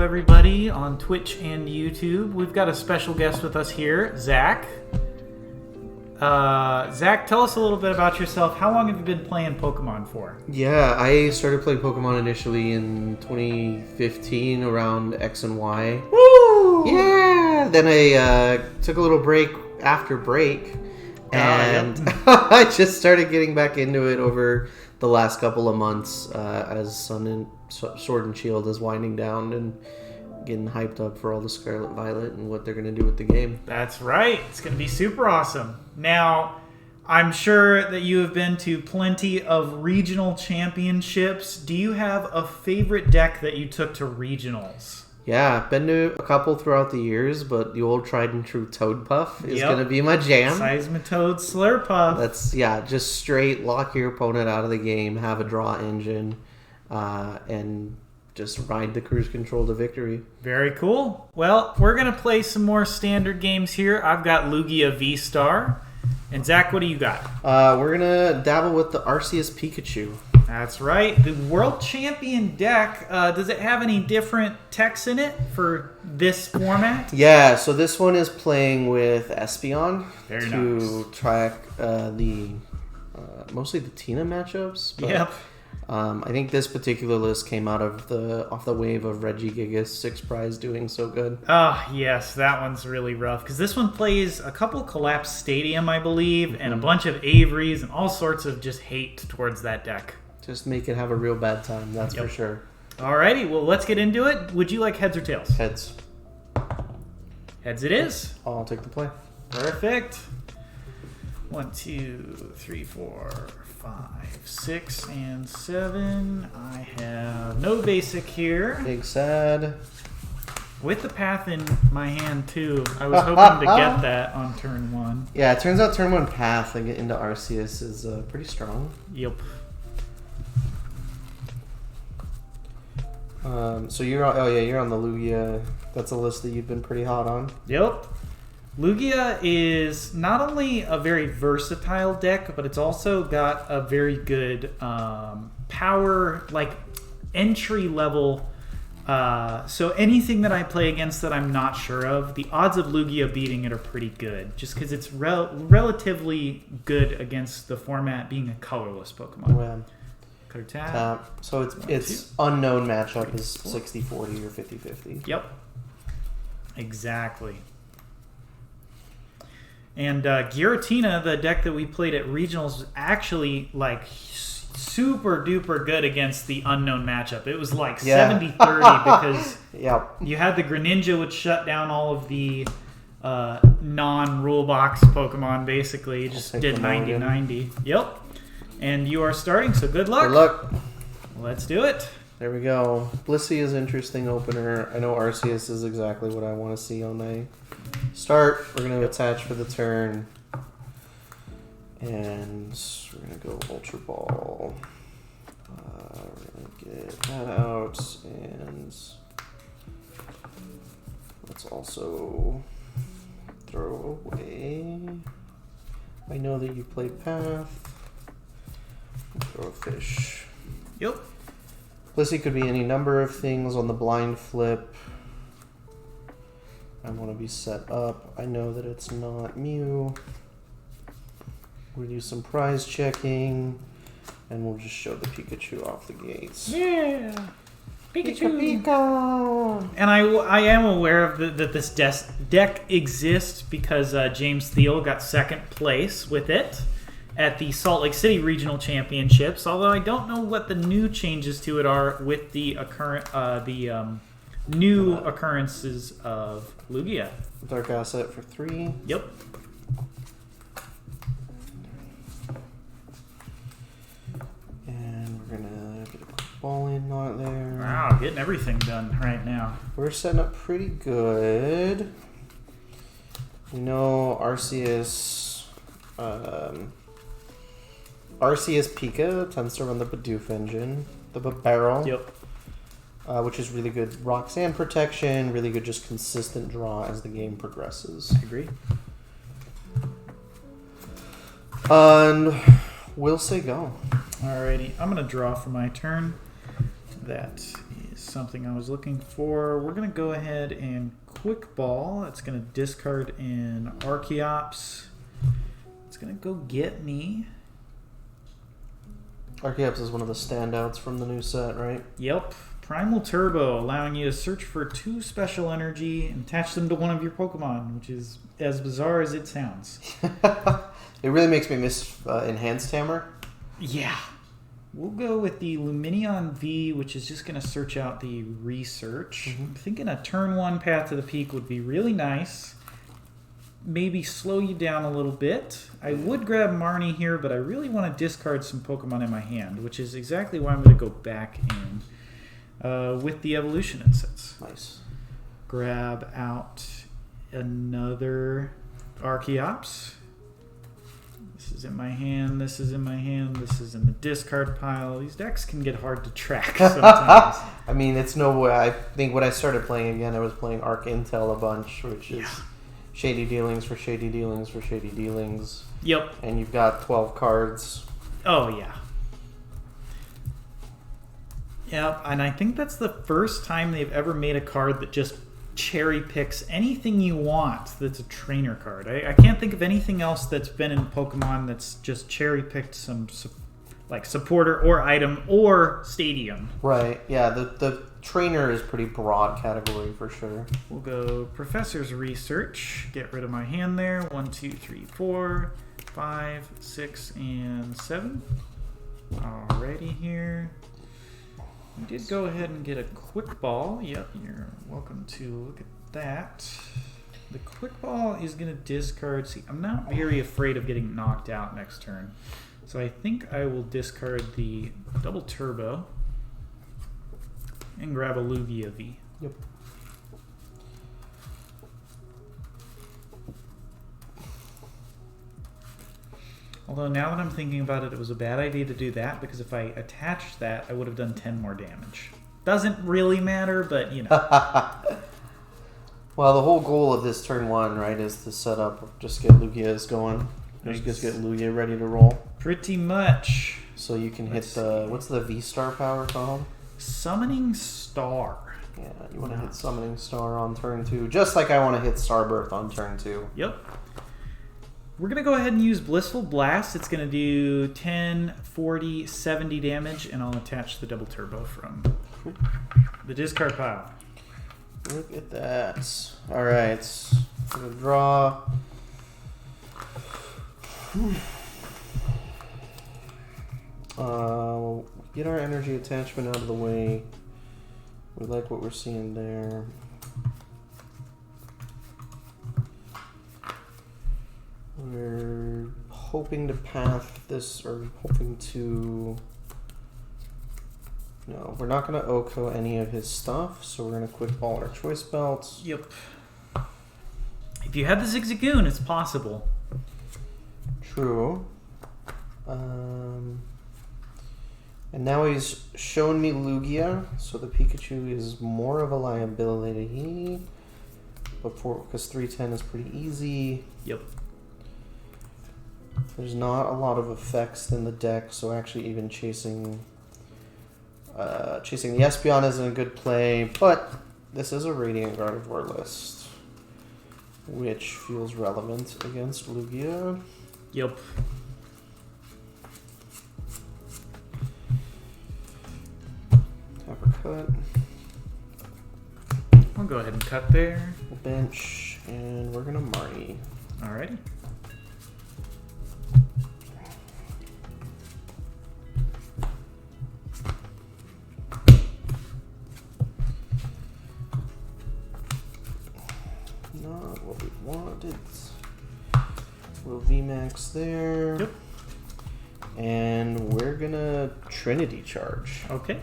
everybody on Twitch and YouTube. We've got a special guest with us here, Zach. Zach, tell us a little bit about yourself. How long have you been playing Pokemon for? Yeah, I started playing Pokemon initially in 2015 around X and Y. Woo! Yeah! Then I took a little break after break. And I just started getting back into it over the last couple of months as Sword and Shield is winding down and getting hyped up for all the Scarlet Violet and what they're going to do with the game. That's right. It's going to be super awesome. Now, I'm sure that you have been to plenty of regional championships. Do you have a favorite deck that you took to regionals? Yeah, I've been to a couple throughout the years, but the old tried and true Toadpuff is going to be my jam. Seismitoad Slurpuff. That's, just straight lock your opponent out of the game, have a draw engine, and just ride the cruise control to victory. Very cool. Well, we're going to play some more standard games here. I've got Lugia VSTAR. And Zach, what do you got? We're going to dabble with the Arceus Pikachu. That's right. The World Champion deck, does it have any different techs in it for this format? Yeah, so this one is playing with Espeon to track mostly the Tina matchups. But, yep. I think this particular list came off the wave of Regigigas 6 Prize doing so good. Oh, yes, that one's really rough. Because this one plays a couple Collapsed Stadium, I believe, and a bunch of Averys and all sorts of just hate towards that deck. Just make it have a real bad time, that's for sure. Alrighty, well, let's get into it. Would you like heads or tails? Heads. Heads it is. I'll take the play. Perfect. 1, 2, 3, 4, 5, 6, and 7. I have no basic here. Big sad. With the path in my hand, too. I was hoping to get that on turn 1. Yeah, it turns out turn 1 path into Arceus is pretty strong. Yep. So you're on the Lugia. That's a list that you've been pretty hot on. Yep. Lugia is not only a very versatile deck, but it's also got a very good power, like entry level. So anything that I play against that I'm not sure of, the odds of Lugia beating it are pretty good, just because it's relatively good against the format being a colorless Pokemon. Well, tap. So its unknown matchup is 60-40 or 50-50. Yep. Exactly. And Giratina, the deck that we played at regionals, was actually like super duper good against the unknown matchup. It was like 70-30 because you had the Greninja, which shut down all of the non-rule box Pokemon. Basically, it just did 90-90. Yep. And you are starting, so good luck. Good luck. Let's do it. There we go. Blissey is an interesting opener. I know Arceus is exactly what I want to see on a start. We're going to attach for the turn. And we're going to go Ultra Ball. We're going to get that out. And let's also throw away. I know that you played Path. Throw a fish. Yep. Blissey could be any number of things on the blind flip. I want to be set up. I know that it's not Mew. We'll do some prize checking. And we'll just show the Pikachu off the gates. Yeah! Pikachu! Pika! And I am aware of that this deck exists because James Thiel got second place with it at the Salt Lake City Regional Championships, although I don't know what the new changes to it are with the new occurrences of Lugia. Dark Asset for 3. Yep. And we're going to get a quick ball in not there. Wow, getting everything done right now. We're setting up pretty good. We know Arceus Pika tends to run the Bidoof engine, the barrel. Yep. Which is really good Roxanne protection, really good just consistent draw as the game progresses. I agree. And we'll say go. Alrighty, I'm going to draw for my turn. That is something I was looking for. We're going to go ahead and Quick Ball. It's going to discard an Arceus. It's going to go get me. Arceus is one of the standouts from the new set, right? Yep. Primal Turbo, allowing you to search for 2 special energy and attach them to one of your Pokemon, which is as bizarre as it sounds. It really makes me miss Enhanced Hammer. Yeah. We'll go with the Lumineon V, which is just going to search out the research. I'm thinking a turn 1 Path to the Peak would be really nice. Maybe slow you down a little bit. I would grab Marnie here, but I really want to discard some Pokemon in my hand, which is exactly why I'm going to go back in with the Evolution Incense. Nice. Grab out another Archeops. This is in my hand, this is in my hand, this is in the discard pile. These decks can get hard to track sometimes. I mean, it's no way. I think when I started playing again, I was playing Arc Intel a bunch, which is shady dealings for shady dealings for shady dealings. Yep. And you've got 12 cards. Oh, yeah. Yep, and I think that's the first time they've ever made a card that just cherry picks anything you want that's a trainer card. I can't think of anything else that's been in Pokemon that's just cherry picked some like supporter or item or stadium. Right, yeah, the trainer is pretty broad category for sure. We'll go Professor's Research, get rid of my hand there. 1, 2, 3, 4, 5, 6, and 7. Alrighty here. We did go ahead and get a Quick Ball. Yep, you're welcome to look at that. The Quick Ball is going to discard. See, I'm not very afraid of getting knocked out next turn. So I think I will discard the Double Turbo and grab a Lugia V. Yep. Although now that I'm thinking about it, it was a bad idea to do that because if I attached that, I would have done 10 more damage. Doesn't really matter, but you know. Well, the whole goal of this turn 1, right, is to set up, just get Lugia's going. Just get Lugia ready to roll. Pretty much. So you can hit the, what's the VSTAR power called? Summoning Star. Yeah, you want to hit Summoning Star on turn 2, just like I want to hit Starbirth on turn 2. Yep. We're going to go ahead and use Blissful Blast. It's going to do 10, 40, 70 damage, and I'll attach the Double Turbo from the discard pile. Look at that. Alright, I'm going to draw. Get our energy attachment out of the way. We like what we're seeing there. We're hoping to path this, or hoping to... No, we're not going to OHKO any of his stuff, so we're going to Quick Ball our Choice Belts. Yep. If you have the Zigzagoon, it's possible. True. And now he's shown me Lugia, so the Pikachu is more of a liability. Because 310 is pretty easy. Yep. There's not a lot of effects in the deck, so actually even chasing the Espeon isn't a good play, but this is a Radiant Gardevoir list, which feels relevant against Lugia. Yep. Cut. I'll go ahead and cut there. We'll bench, and we're gonna Marnie. Alrighty. Not what we wanted. We'll VMAX there. Yep. And we're gonna Trinity Charge. Okay.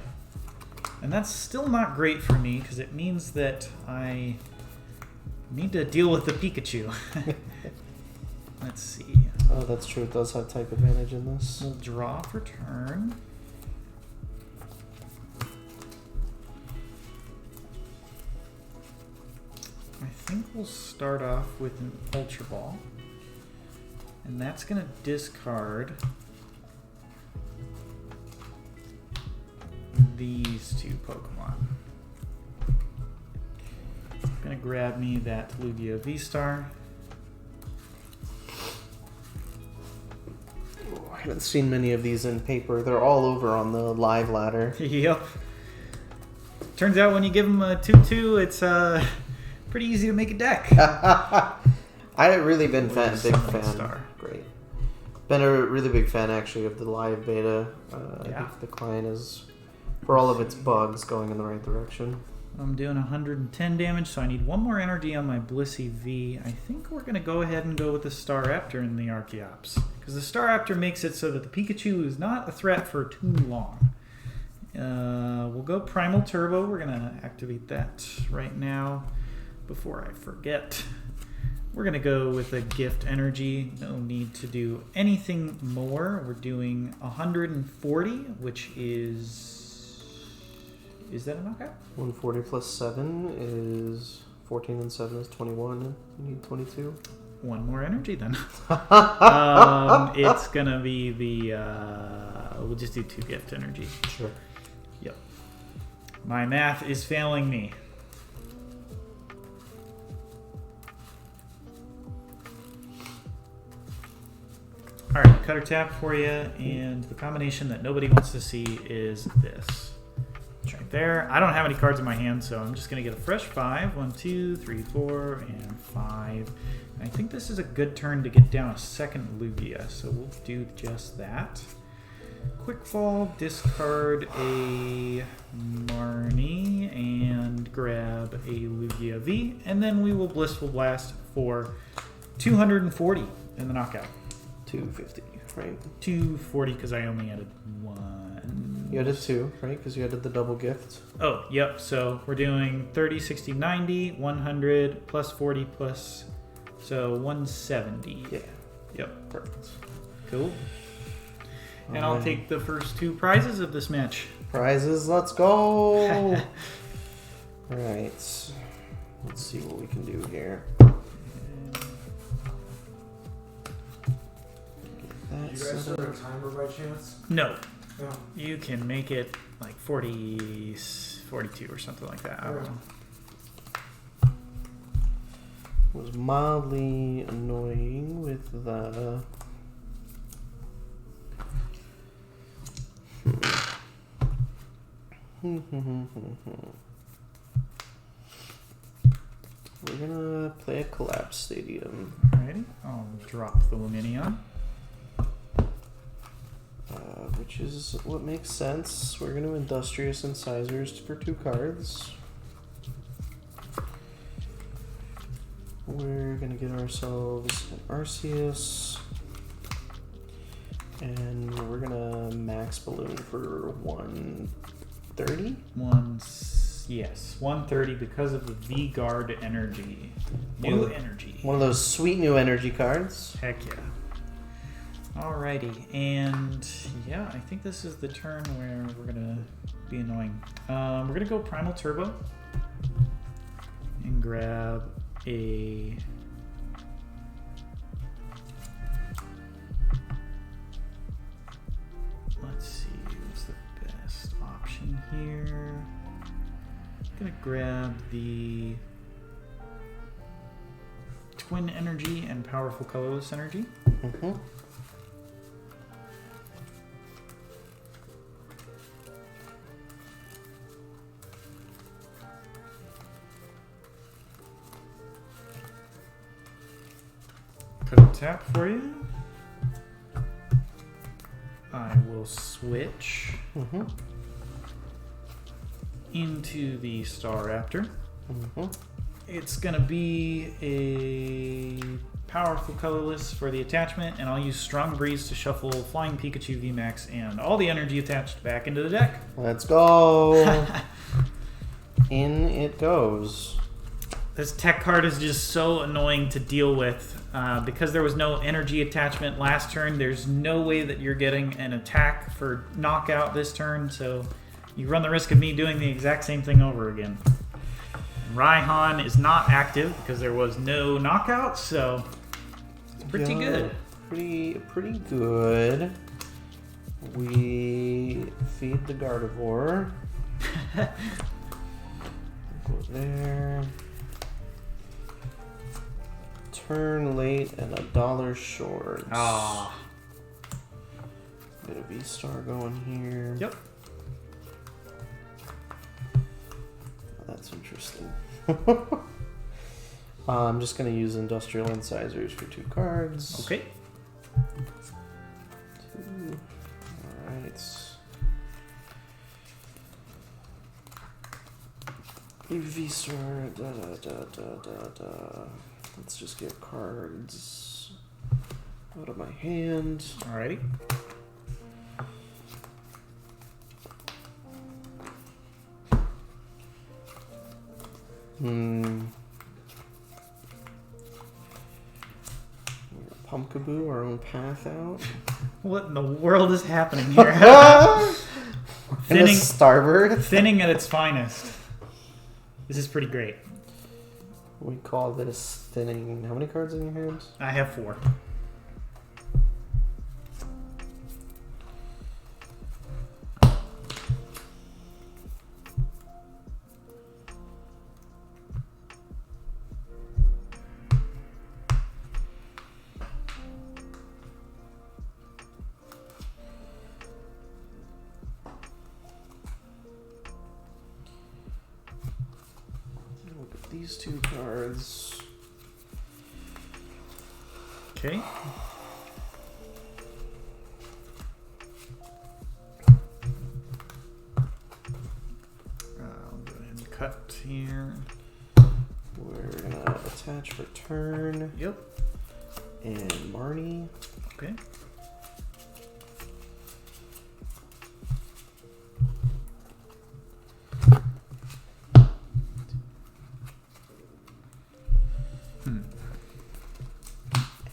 And that's still not great for me because it means that I need to deal with the Pikachu. Let's see. Oh, that's true. It does have type advantage in this. We'll draw for turn. I think we'll start off with an Ultra Ball. And that's going to discard these 2 Pokemon. gonna grab me that Lugia VSTAR. I haven't seen many of these in paper. They're all over on the live ladder. Yep. Turns out when you give them a 2/2, it's pretty easy to make a deck. I've really been big fan. Star. Great. Been a really big fan actually of the live beta. I think the client is, for all of its bugs, going in the right direction. I'm doing 110 damage, so I need one more energy on my Blissey V. I think we're going to go ahead and go with the Staraptor in the Archeops. Because the Staraptor makes it so that the Pikachu is not a threat for too long. We'll go Primal Turbo. We're going to activate that right now before I forget. We're going to go with a Gift Energy. No need to do anything more. We're doing 140, which is... Is that a knockout? 140 plus 7 is 14 and 7 is 21. You need 22. One more energy then. It's going to be the... we'll just do 2 gift energy. Sure. Yep. My math is failing me. Alright, cutter tap for you, and the combination that nobody wants to see is this. It's right there. I don't have any cards in my hand, so I'm just going to get a fresh 5. 1, 2, 3, 4, and 5. And I think this is a good turn to get down a second Lugia, so we'll do just that. Quick Fall, discard a Marnie, and grab a Lugia V, and then we will Blissful Blast for 240 in the knockout. 250, right? 240 because I only added 1. You added 2, right? Because you added the double gift. Oh, yep. So we're doing 30, 60, 90, 100, plus 40, plus... So 170. Yeah. Yep. Perfect. Cool. And I'll take the first 2 prizes of this match. Prizes, let's go! Alright. Let's see what we can do here. You guys set a timer by chance? No. No. You can make it like 40, 42 or something like that. I don't know. Was mildly annoying with the... We're gonna play a Collapse Stadium. Alrighty. I'll drop the Luminion. Which is what makes sense. We're gonna Industrious Incisors for 2 cards. We're gonna get ourselves an Arceus. And we're gonna Max Balloon for 130? Yes, 130 because of the V-Guard energy. New energy. One of those sweet new energy cards. Heck yeah. Alrighty, and yeah, I think this is the turn where we're gonna be annoying. We're gonna go Primal Turbo and grab a... Let's see, what's the best option here? I'm gonna grab the Twin Energy and Powerful Colorless Energy. Mm-hmm. Put a tap for you. I will switch into the Staraptor. It's going to be a powerful colorless for the attachment, and I'll use Strong Breeze to shuffle Flying Pikachu VMAX and all the energy attached back into the deck. Let's go. In it goes. This tech card is just so annoying to deal with. Because there was no energy attachment last turn, there's no way that you're getting an attack for knockout this turn, so you run the risk of me doing the exact same thing over again. Raihan is not active because there was no knockout, so it's pretty good. Pretty good. We feed the Gardevoir. Go there. turn late and $1 short. Ah. Get a VSTAR going here. Yep. Oh, that's interesting. I'm just going to use Industrial Incisors for 2 cards. Okay. 2. Alright. VSTAR. Let's just get cards out of my hand. Alrighty. Pumpkaboo, our own path out. What in the world is happening here? Starboard. Thinning at its finest. This is pretty great. We call this thinning. How many cards in your hands? I have 4. Look at these 2 cards. Okay. I'll go ahead and cut here. We're gonna attach for turn. Yep. And Marnie. Okay.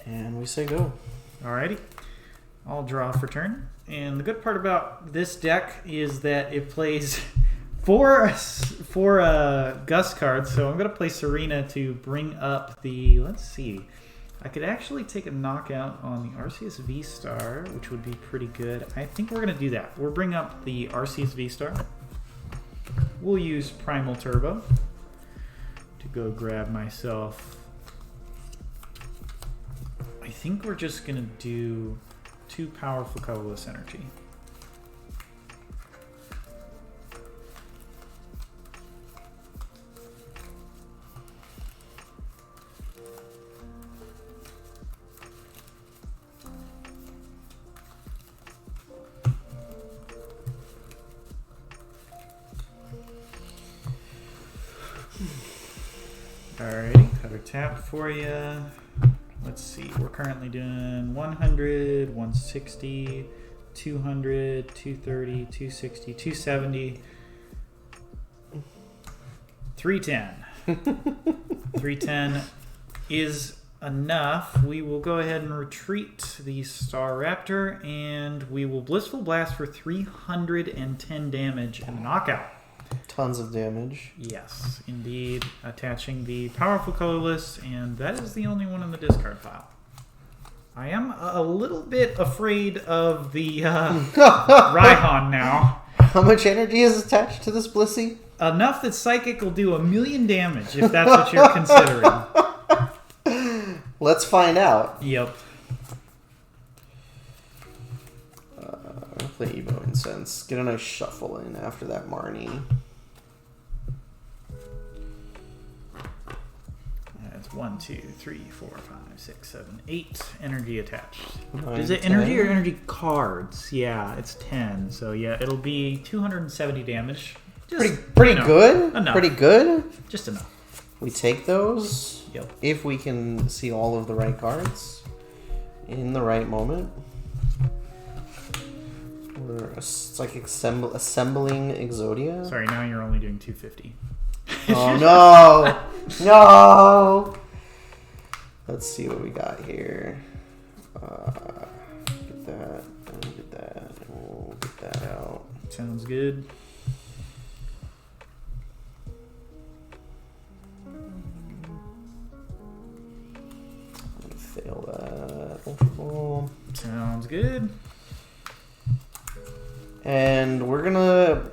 And we say go. Alrighty. I'll draw for turn. And the good part about this deck is that it plays 4 Gus cards. So I'm going to play Serena to bring up the... Let's see. I could actually take a knockout on the Arceus VSTAR, which would be pretty good. I think we're going to do that. We'll bring up the Arceus VSTAR. We'll use Primal Turbo to go grab myself... I think we're just going to do 2 powerful colorless energy. Alrighty, cut her tap for you. Let's see, we're currently doing 100, 160, 200, 230, 260, 270, 310. 310 is enough. We will go ahead and retreat the Star Raptor, and we will Blissful Blast for 310 damage and knockout. Tons of damage. Yes, indeed. Attaching the powerful colorless, and that is the only one in the discard pile. I am a little bit afraid of the Raihan now. How much energy is attached to this Blissey? Enough that Psychic will do 1,000,000 damage, if that's what you're considering. Let's find out. Yep. I'll play Evo Incense. Get a nice shuffle in after that Marnie. That's 1, 2, 3, 4, 5, 6, 7, 8 energy attached. 9, Is it 10. energy or energy cards? Yeah, it's 10. So yeah, it'll be 270 damage. Just, Pretty you know, good. Enough. Pretty good. Just enough. We take those. Yep. If we can see all of the right cards in the right moment. It's like assembling Exodia. Sorry, now you're only doing 250. Oh no! No! Let's see what we got here. Get that. And get that. And we'll get that out. Sounds good. I'm gonna fail that. Ultra Ball. Sounds good. And we're gonna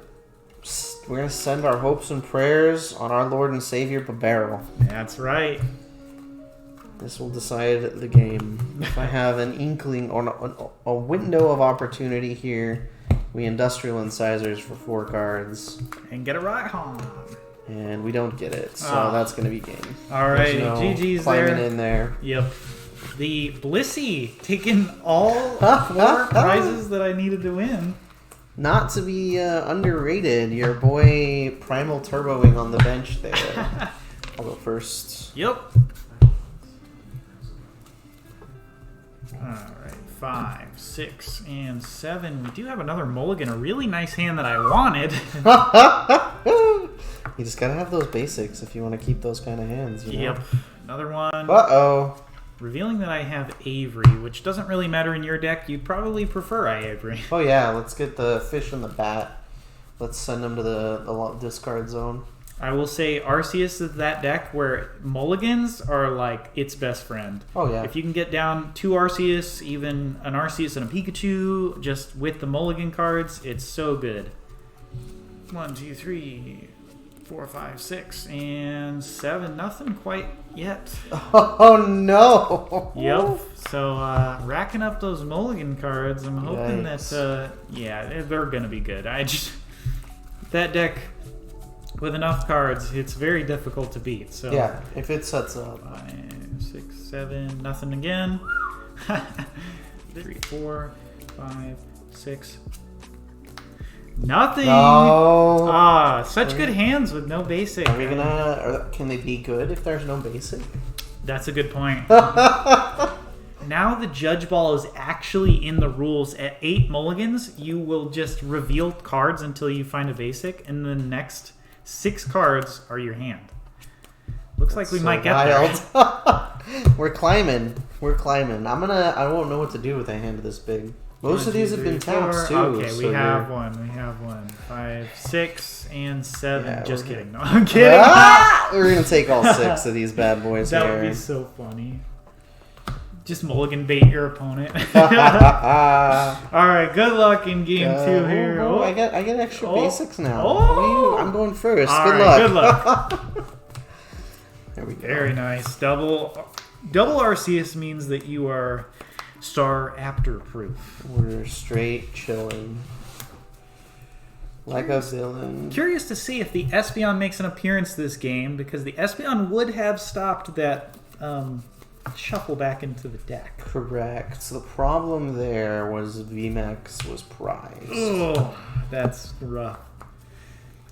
send our hopes and prayers on our Lord and Savior Babero. That's right. This will decide the game. If I have an inkling or a window of opportunity here, we industrial incisors for 4 cards. And get it right home. And we don't get it, so that's going to be game. Alrighty, no GG's climbing there. in there. Yep. The Blissey taking all 4 prizes that I needed to win. Not to be underrated, your boy Primal Turboing on the bench there. I'll go first. Yep. Alright, 5, 6, and 7. We do have another mulligan, a really nice hand that I wanted. You just gotta have those basics if you want to keep those kind of hands. You know? Yep. Another one. Uh-oh. Revealing that I have Avery, which doesn't really matter in your deck. You'd probably prefer Avery. Oh yeah, let's get the fish and the bat. Let's send them to the discard zone. I will say Arceus is that deck where mulligans are like its best friend. Oh yeah. If you can get down 2 Arceus, even an Arceus and a Pikachu, just with the mulligan cards, it's so good. 1, 2, 3, 4, 5, 6, and 7. Nothing quite yet. Oh no. Yep. So racking up those mulligan cards, I'm hoping Yikes. that yeah, they're gonna be good. That deck with enough cards, it's very difficult to beat. So yeah, if it sets up. 5, 6, 7, nothing again. 3, 4, 5, 6. Nothing. No. Such good hands with no basic. Are we can they be good if there's no basic? That's a good point. Now the judge ball is actually in the rules. At 8 mulligans, you will just reveal cards until you find a basic, and the next 6 cards are your hand. Looks like we might get there. We're climbing. I won't know what to do with a hand this big. Most of these have been taps too. Okay, so we have they're- one. 5, 6 and 7. Yeah, Just we're kidding. No, I'm kidding. We're gonna take all 6 of these bad boys That here. would be so funny. Just mulligan bait your opponent. All right, good luck in game 2 here. Oh, I get extra basics now. Oh. I'm going first. All Good right, luck. Good luck. There we go. Very nice. Double Arceus means that you are star apter proof. We're straight chilling. Like a villain. Curious to see if the Espeon makes an appearance this game, because the Espeon would have stopped that shuffle back into the deck. Correct. So the problem there was VMAX was prized. Oh, that's rough.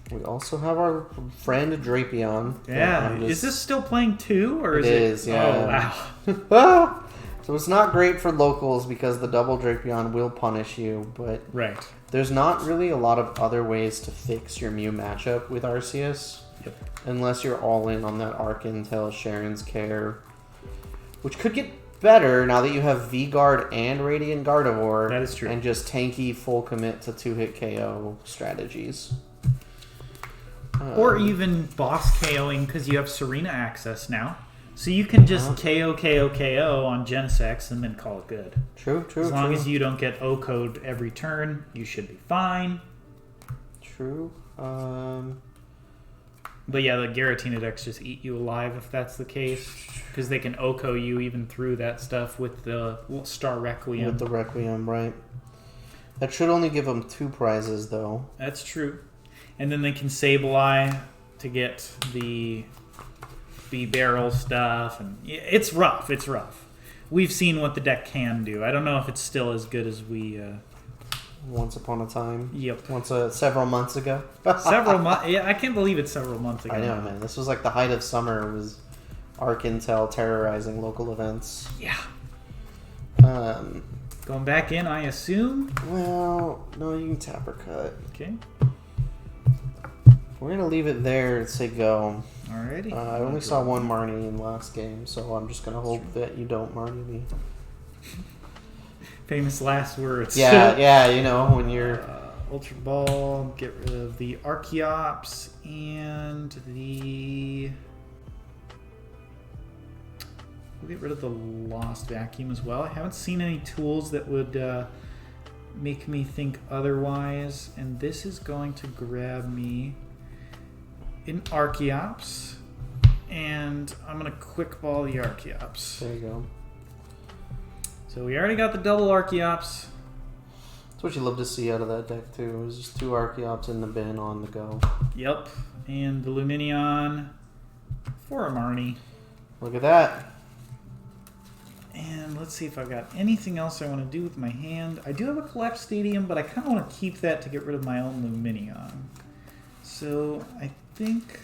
We also have our friend Drapion. Yeah. Is this still playing 2? Or It is is, yeah. Oh, wow. So it's not great for locals because the double Drapion will punish you, but Right. there's not really a lot of other ways to fix your Mew matchup with Arceus. Yep. Unless you're all in on that Arc Intel Sharon's Care, which could get better now that you have V-Guard and Radiant Gardevoir. That is true. And just tanky full commit to 2-hit KO strategies. Or even boss KOing because you have Serena access now. So you can just KO on Genesex and then call it good. True. As long as you don't get O-code every turn, you should be fine. True. But yeah, the Giratina decks just eat you alive if that's the case. Because they can OHKO you even through that stuff with the Star Requiem. With the Requiem, right. That should only give them 2 prizes, though. That's true. And then they can Sableye to get the barrel stuff. And it's rough. We've seen what the deck can do. I don't know if it's still as good as we... Once upon a time. Yep. Several months ago. Several months. Yeah, I can't believe it's several months ago. I know, man. This was like the height of summer. It was Arc Intel terrorizing local events. Yeah. Um, Going back in, I assume. well, no, you can tap or cut. Okay. We're gonna leave it there and say go. Alrighty. I only saw 1 Marnie in last game, so I'm just gonna hope that you don't Marnie me. Famous last words. Yeah, you know, when you're... Ultra Ball, get rid of the Archeops, and we'll get rid of the Lost Vacuum as well. I haven't seen any tools that would make me think otherwise, and this is going to grab me an Archeops, And I'm going to quick ball the Archeops. There you go. So we already got the double Archeops. That's what you love to see out of that deck too. It was just 2 Archeops in the bin on the go. Yep. And the Luminion for a Marnie. Look at that. And let's see if I've got anything else I want to do with my hand. I do have a Collapse Stadium, but I kind of want to keep that to get rid of my own Luminion. So I think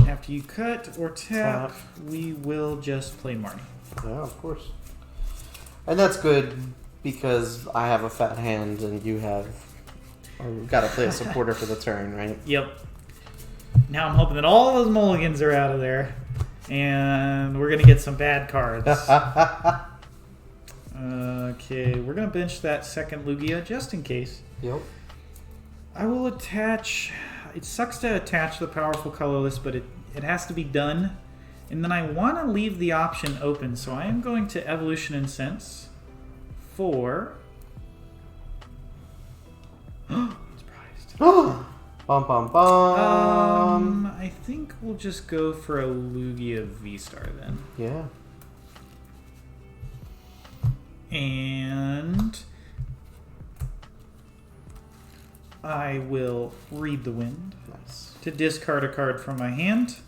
after you cut or tap, we will just play Marnie. Yeah, of course. And that's good because I have a fat hand and you have... We've got to play a supporter for the turn, right? Yep. Now I'm hoping that all those mulligans are out of there. And we're going to get some bad cards. Okay, we're going to bench that second Lugia just in case. Yep. I will attach... It sucks to attach the powerful colorless, but it has to be done. And then I want to leave the option open, so I am going to Evolution and Sense for... Surprised. Bum, bum, bum. I think we'll just go for a Lugia VSTAR then. Yeah. And I will Read the Wind. Nice. To discard a card from my hand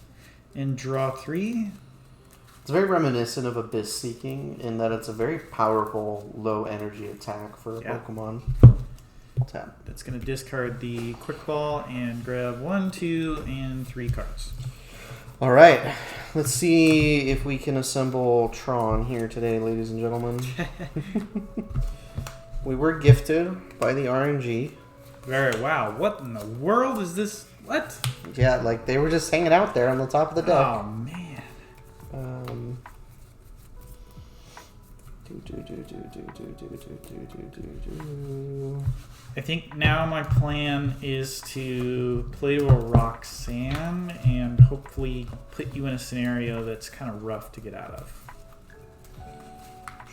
and draw 3. It's very reminiscent of Abyss Seeking in that it's a very powerful low energy attack for a Pokemon. Tap. That's going to discard the Quick Ball and grab 1, 2, and 3 cards. All right. Let's see if we can assemble Tron here today, ladies and gentlemen. We were gifted by the RNG. Very wow. What in the world is this? What? Yeah, like they were just hanging out there on the top of the deck. Oh, man. I think now my plan is to play to a Roxanne and hopefully put you in a scenario that's kind of rough to get out of.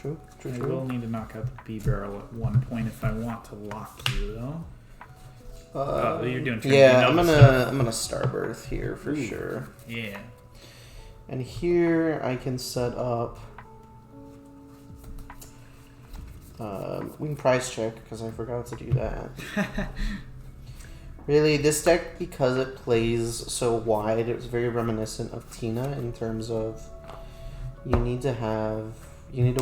True. I will need to knock out the B-Barrel at one point if I want to lock you, though. You're doing yeah, I'm gonna Starbirth here for sure. Yeah. And here I can set up. We can price check because I forgot to do that. Really, this deck, because it plays so wide, it was very reminiscent of Tina in terms of you need to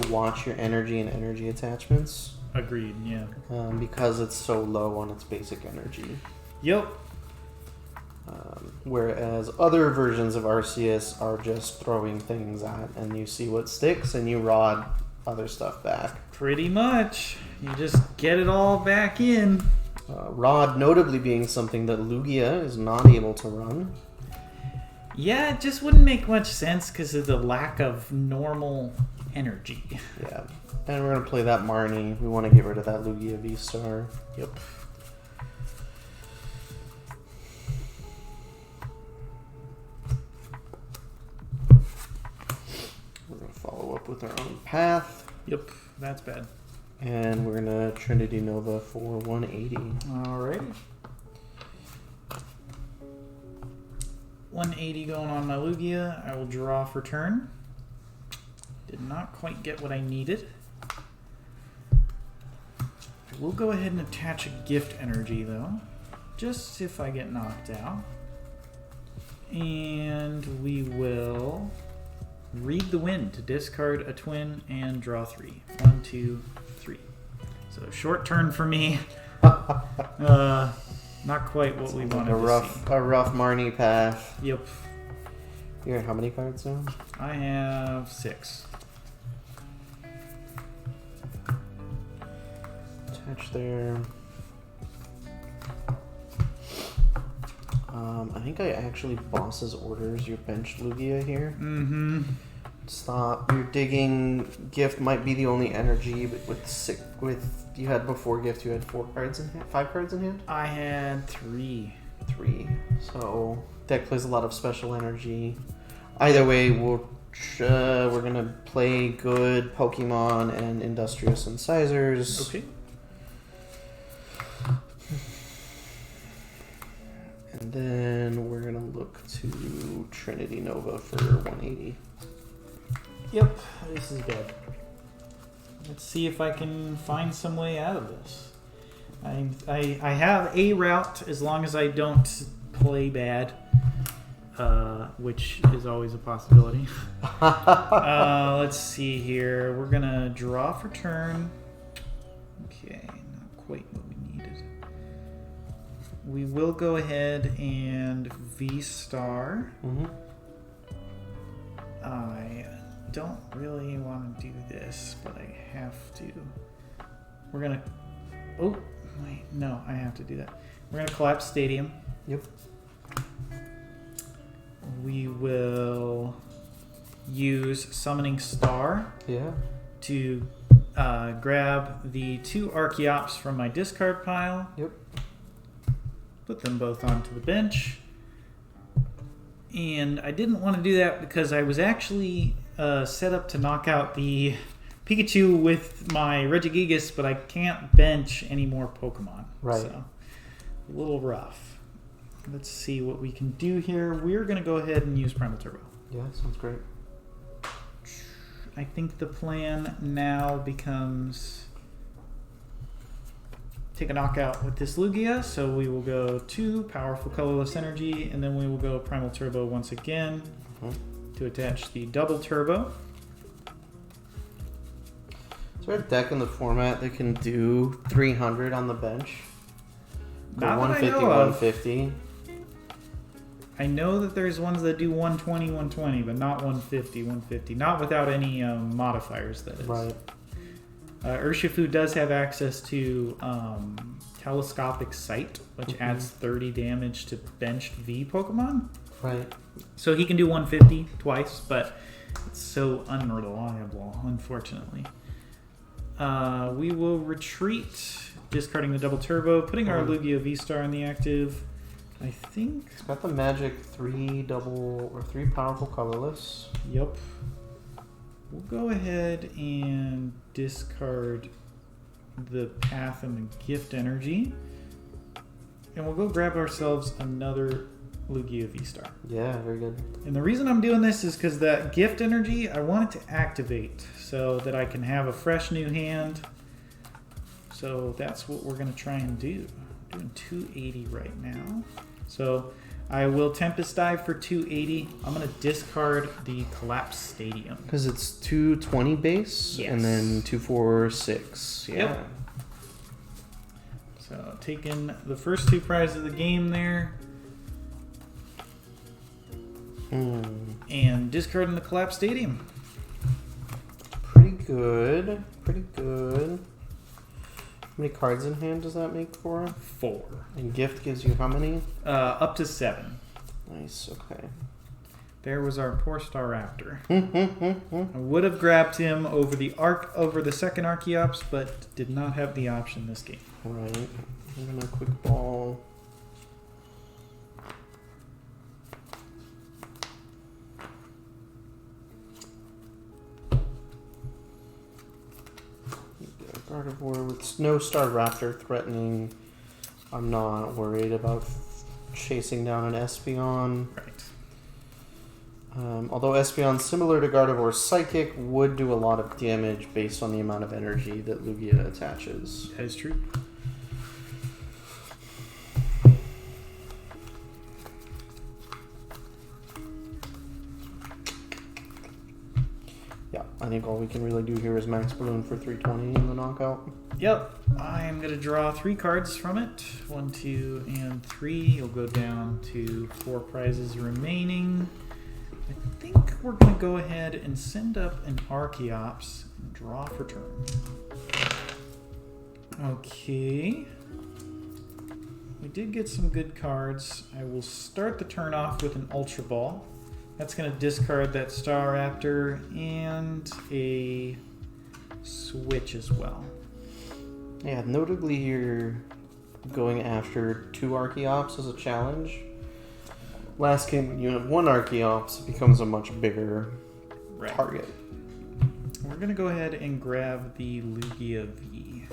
watch your energy and energy attachments. Agreed, yeah. Because it's so low on its basic energy. Yep. Whereas other versions of Arceus are just throwing things at, and you see what sticks, and you rod other stuff back. Pretty much. You just get it all back in. Rod notably being something that Lugia is not able to run. Yeah, it just wouldn't make much sense because of the lack of normal energy. Yeah. And we're going to play that Marnie. We want to get rid of that Lugia VSTAR. Yep. We're going to follow up with our own path. Yep, that's bad. And we're going to Trinity Nova for 180. Alrighty. 180 going on my Lugia. I will draw for turn. Did not quite get what I needed. I will go ahead and attach a gift energy though, just if I get knocked out. And we will Read the Wind to discard a twin and draw 3. 1, 2, 3. So short turn for me. Not quite what we wanted to see. A rough Marnie path. Yep. You're at how many cards now? I have 6. Attach there. I think I actually Boss's Orders your bench Lugia here. Mm-hmm. Stop. Your digging gift might be the only energy, but with you had before gift you had 4 cards in hand, 5 cards in hand. I had 3. 3. So deck plays a lot of special energy. Either way, we're gonna play good Pokemon and Industrious Incisors. Okay. And then we're gonna look to Trinity Nova for 180. Yep, this is dead. Let's see if I can find some way out of this. I have a route as long as I don't play bad, which is always a possibility. Let's see here. We're gonna draw for turn. Okay, not quite what we needed. We will go ahead and VSTAR. Mm-hmm. I don't really want to do this, but I have to. We're gonna. Oh, wait, no, I have to do that. We're gonna collapse Stadium. Yep. We will use Summoning Star. Yeah. To grab the 2 Archeops from my discard pile. Yep. Put them both onto the bench. And I didn't want to do that because I was actually set up to knock out the Pikachu with my Regigigas, but I can't bench any more Pokemon. Right. So, a little rough. Let's see what we can do here. We're going to go ahead and use Primal Turbo. Yeah, sounds great. I think the plan now becomes take a knockout with this Lugia, so we will go 2 Powerful Colorless Energy, and then we will go Primal Turbo once again to attach the double Turbo. Is there a deck in the format that can do 300 on the bench? Go Not that I 150, know of. 150. I know that there's ones that do 120, 120, but not 150, 150. Not without any modifiers, that is. Right. Urshifu does have access to Telescopic Sight, which adds 30 damage to benched V Pokemon. Right. So he can do 150 twice, but it's so unreliable, unfortunately. We will retreat, discarding the double turbo, putting our Lugia VSTAR in the active. I think. It's got the magic 3 powerful colorless. Yep. We'll go ahead and discard the path and the gift energy. And we'll go grab ourselves another Lugia VSTAR. Yeah, very good. And the reason I'm doing this is because that gift energy, I want it to activate so that I can have a fresh new hand. So that's what we're going to try and do. I'm doing 280 right now. So I will Tempest Dive for 280. I'm going to discard the Collapse Stadium. Because it's 220 base Yes. and then 246. Yeah. Yep. So taking the first 2 prizes of the game there. And discarding the Collapse Stadium. Pretty good. Pretty good. How many cards in hand does that make for? 4. And gift gives you how many? Up to 7. Nice, okay. There was our poor Staraptor. I would have grabbed him over the second Archeops, but did not have the option this game. Right. I'm gonna quick ball. Gardevoir with no Staraptor threatening. I'm not worried about chasing down an Espeon. Right. Although Espeon, similar to Gardevoir's Psychic, would do a lot of damage based on the amount of energy that Lugia attaches. That is true. Yeah, I think all we can really do here is Max Balloon for 320 in the knockout. Yep. I am going to draw 3 cards from it. 1, 2, and 3. You'll go down to 4 prizes remaining. I think we're going to go ahead and send up an Archeops and draw for turn. Okay. We did get some good cards. I will start the turn off with an Ultra Ball. That's going to discard that Staraptor and a Switch as well. Yeah, notably you're going after 2 Archeops as a challenge. Last game, when you have 1 Archeops, it becomes a much bigger target. We're going to go ahead and grab the Lugia V.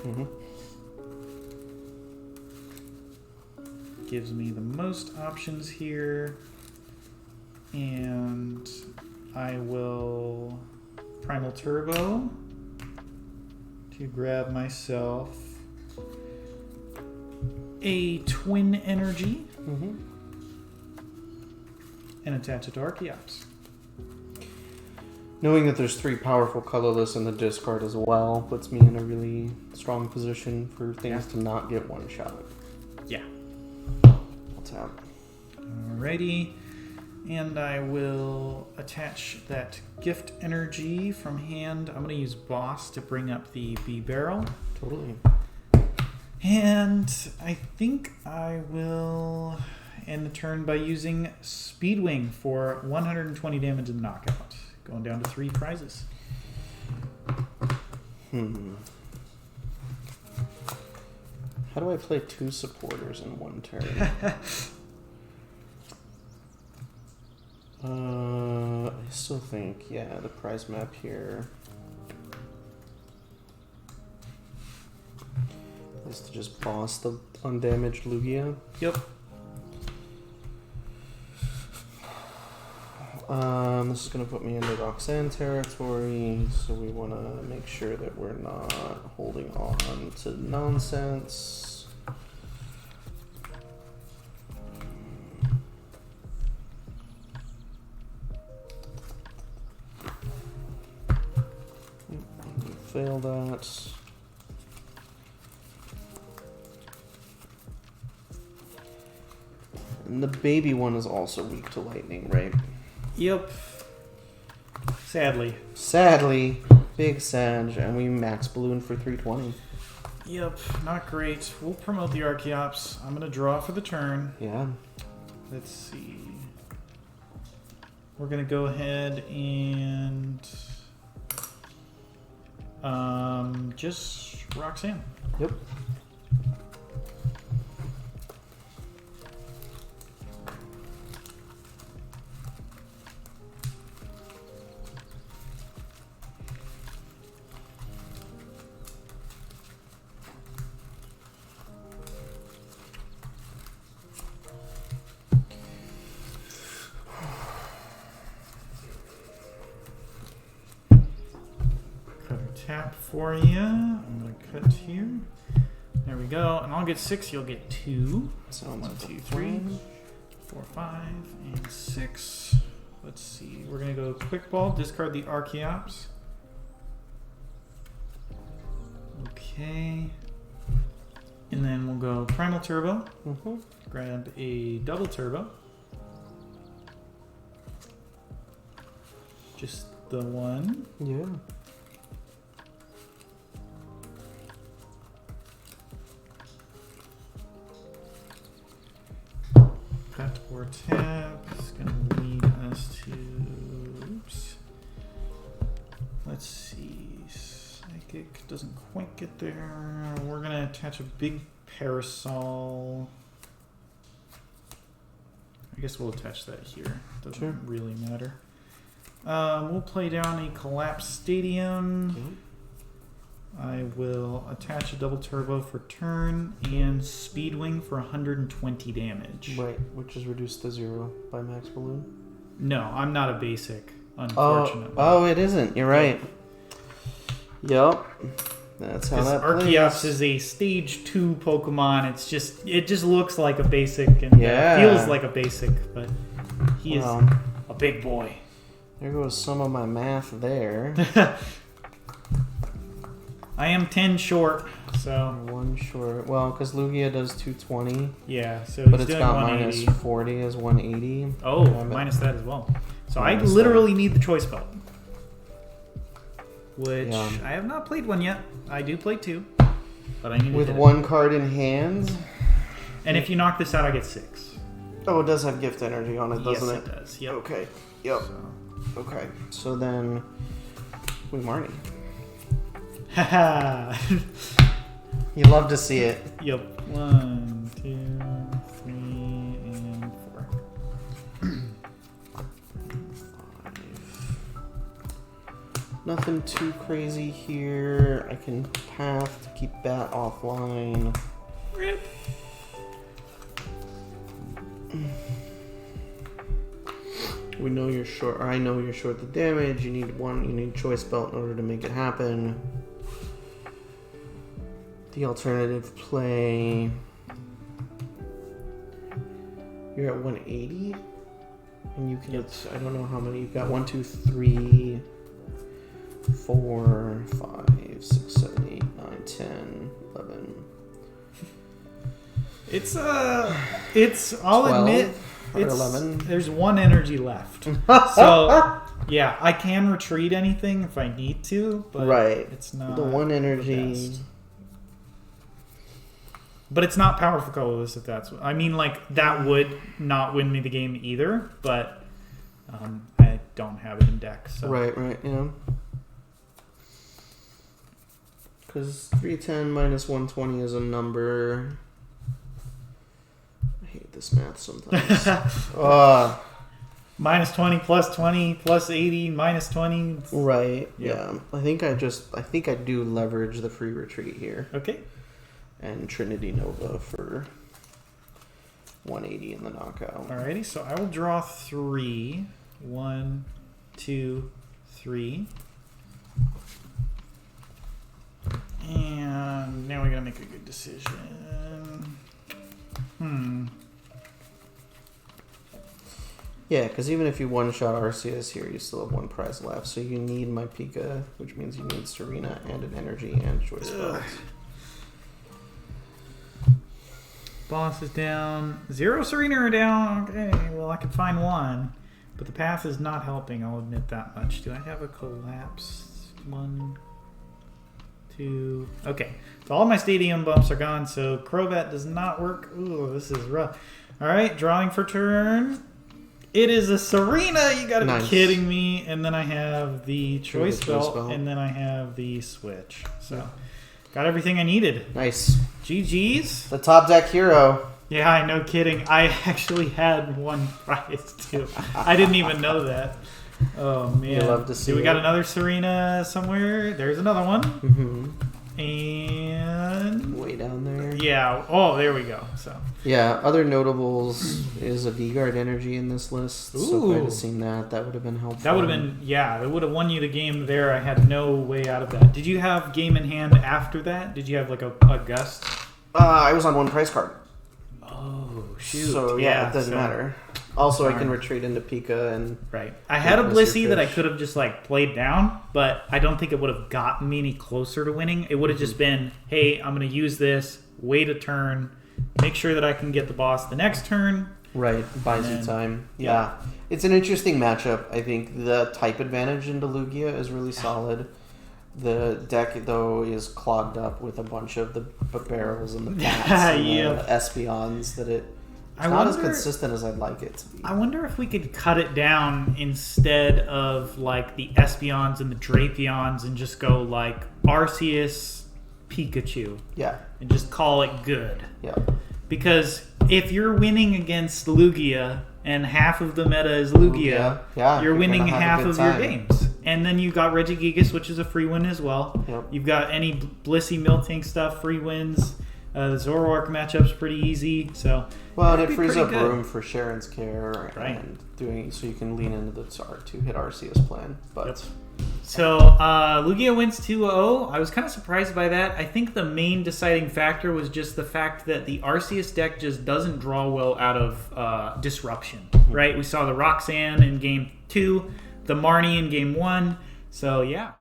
gives me the most options here. And I will Primal Turbo to grab myself a Twin Energy and attach it to Arceus. Knowing that there's 3 powerful colorless in the discard as well puts me in a really strong position for things to not get one shot. Yeah. I'll tap. Alrighty. And I will attach that Gift Energy from hand. I'm going to use Boss to bring up the B barrel. Totally. And I think I will end the turn by using Speedwing for 120 damage and knockout. Going down to 3 prizes. How do I play 2 supporters in one turn? I still think, the prize map here is to just boss the undamaged Lugia. Yep. This is going to put me into Roxanne territory, so we want to make sure that we're not holding on to nonsense. Fail that. And the baby one is also weak to lightning, right? Yep. Sadly. Sadly, big Sag, and we max balloon for 320. Yep, not great. We'll promote the Archeops. I'm going to draw for the turn. Yeah. Let's see. We're going to go ahead and just Roxanne. Yep. Tap for you. I'm going to cut here. There we go. And I'll get 6. You'll get 2. So 1, 2, 3, 4, 5, and 6. Let's see. We're going to go Quick Ball. Discard the Archeops. Okay. And then we'll go Primal Turbo. Grab a Double Turbo. Just the one. Yeah. Cut or tap is going to lead us to. Oops. Let's see. Psychic doesn't quite get there. We're going to attach a big parasol. I guess we'll attach that here. Doesn't really matter. We'll play down a Collapse Stadium. I will attach a Double Turbo for turn and Speedwing for 120 damage. Right, which is reduced to 0 by max balloon. No, I'm not a basic, unfortunately. Oh, it isn't. You're right. Yep. That's how that plays. Arceus is a stage 2 Pokemon. It just looks like a basic and feels like a basic, but he is a big boy. There goes some of my math there. I am 10 short, so 1 short. Well, because Lugia does 220. Yeah, so but he's it's doing got 180. minus 40 as 180. Oh, minus that as well. So I literally need the choice belt, which I have not played one yet. I do play 2, but I need to with hit 1 card in hand. And if you knock this out, I get 6. Oh, it does have gift energy on it, doesn't it? Yes, it does. Yep. Okay. Yep. Okay. So then we Marnie. Haha. You love to see it. Yep. 1, 2, 3, and 4. Nothing too crazy here. I can path to keep that offline. Rip. We know you're short, or I know you're short the damage. You need choice belt in order to make it happen. The alternative play. You're at 180, and you can. Yep. I don't know how many you've got. 1, 2, 3, 4, 5, 6, 7, 8, 9, 10, 11. It's I'll 12 admit or it's 11. There's one energy left. So yeah, I can retreat anything if I need to, but Right. it's not The one the energy. best. But it's not powerful colorless if that's what I mean. Like that would not win me the game either, but I don't have it in deck. So Right, yeah. Because 310 minus 120 is a number. I hate this math sometimes. minus 20 plus 20 plus 80 minus 20. Right, Yep. yeah. I think I do leverage the free retreat here. Okay. And Trinity Nova for 180 in the knockout. Alrighty, so I will draw 3. 1, 2, 3. And now we gotta make a good decision. Yeah, because even if you one-shot Arceus here, you still have one prize left. So you need my Pika, which means you need Serena and an energy and choice belt. Boss is down. 0 Serena are down. Okay, well I could find one. But the path is not helping, I'll admit that much. Do I have a collapse? 1, 2... Okay, so all my stadium bumps are gone, so Crobat does not work. Ooh, this is rough. Alright, drawing for turn. It is a Serena! You gotta be kidding me. And then I have the choice belt, and then I have the switch. So, got everything I needed. Nice. GG's. The top deck hero. Yeah, no kidding. I actually had one prize too. I didn't even know that. Oh man! You love to see. We got another Serena somewhere. There's another one. Mm-hmm. And way down there. Yeah. Oh, there we go. So. Yeah. Other notables is a V-Guard energy in this list. Ooh. So if I'd have seen that, that would have been helpful. That would have been That would have won you the game there. I had no way out of that. Did you have game in hand after that? Did you have like a gust? I was on one prize card. Oh shoot! So yeah, it doesn't matter. Also, I can retreat into Pika and right. I had a Blissey that I could have just like played down, but I don't think it would have gotten me any closer to winning. It would have just been, hey, I'm going to use this, wait a turn, make sure that I can get the boss the next turn. Right, buys you time. Yeah, it's an interesting matchup. I think the type advantage into Lugia is really solid. The deck, though, is clogged up with a bunch of the barrels and the bats and the Espeons that it's not as consistent as I'd like it to be. I wonder if we could cut it down instead of like the Espeons and the Drapions and just go like Arceus Pikachu. Yeah. And just call it good. Yeah. Because if you're winning against Lugia and half of the meta is Lugia, you're winning half of your games. And then you got Regigigas, which is a free win as well. Yep. You've got any Blissey Miltank stuff, free wins. The Zoroark matchup's pretty easy. So and it frees up room for Sharon's Care and doing so you can lean into the R2 hit Arceus plan. But So Lugia wins 2-0. I was kind of surprised by that. I think the main deciding factor was just the fact that the Arceus deck just doesn't draw well out of disruption. Right? We saw the Roxanne in game 2, the Marnie in game 1. So yeah.